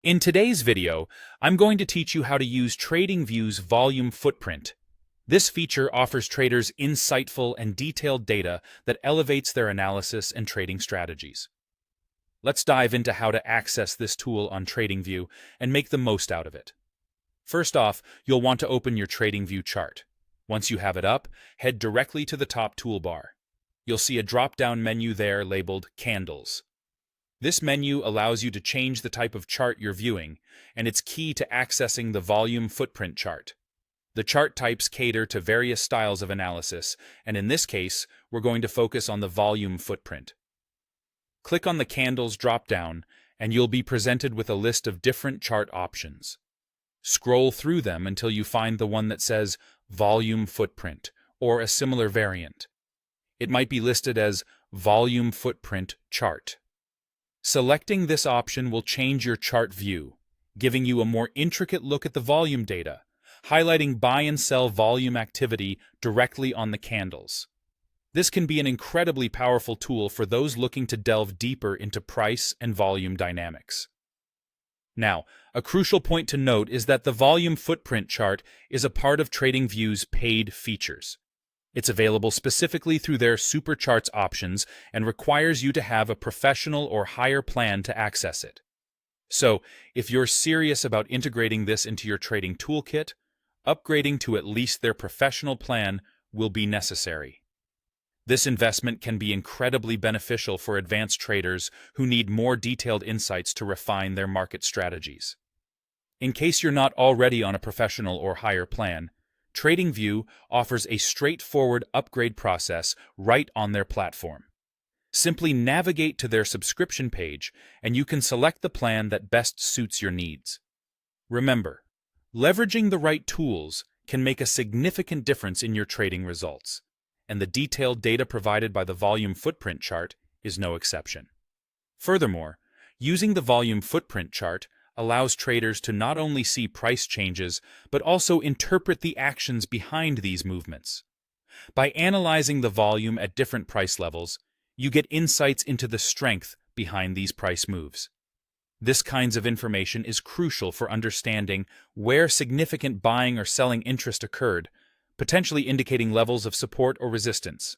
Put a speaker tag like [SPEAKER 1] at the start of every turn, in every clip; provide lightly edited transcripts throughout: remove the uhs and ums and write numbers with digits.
[SPEAKER 1] In today's video, I'm going to teach you how to use TradingView's volume footprint. This feature offers traders insightful and detailed data that elevates their analysis and trading strategies. Let's dive into how to access this tool on TradingView and make the most out of it. First off, you'll want to open your TradingView chart. Once you have it up, head directly to the top toolbar. You'll see a drop-down menu there labeled Candles. This menu allows you to change the type of chart you're viewing, and it's key to accessing the volume footprint chart. The chart types cater to various styles of analysis, and in this case, we're going to focus on the volume footprint. Click on the Candles drop-down, and you'll be presented with a list of different chart options. Scroll through them until you find the one that says Volume Footprint, or a similar variant. It might be listed as Volume Footprint Chart. Selecting this option will change your chart view, giving you a more intricate look at the volume data, highlighting buy and sell volume activity directly on the candles. This can be an incredibly powerful tool for those looking to delve deeper into price and volume dynamics. Now, a crucial point to note is that the volume footprint chart is a part of TradingView's paid features. It's available specifically through their Super Charts options and requires you to have a professional or higher plan to access it. So, if you're serious about integrating this into your trading toolkit, upgrading to at least their professional plan will be necessary. This investment can be incredibly beneficial for advanced traders who need more detailed insights to refine their market strategies. In case you're not already on a professional or higher plan, TradingView offers a straightforward upgrade process right on their platform. Simply navigate to their subscription page and you can select the plan that best suits your needs. Remember, leveraging the right tools can make a significant difference in your trading results, and the detailed data provided by the volume footprint chart is no exception. Furthermore, using the volume footprint chart allows traders to not only see price changes, but also interpret the actions behind these movements. By analyzing the volume at different price levels, you get insights into the strength behind these price moves. This kinds of information is crucial for understanding where significant buying or selling interest occurred, potentially indicating levels of support or resistance.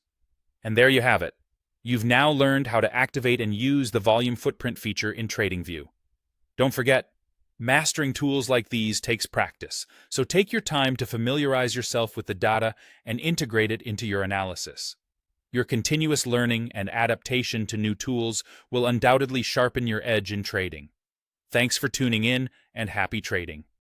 [SPEAKER 1] And there you have it. You've now learned how to activate and use the volume footprint feature in TradingView. Don't forget, mastering tools like these takes practice, so take your time to familiarize yourself with the data and integrate it into your analysis. Your continuous learning and adaptation to new tools will undoubtedly sharpen your edge in trading. Thanks for tuning in, and happy trading.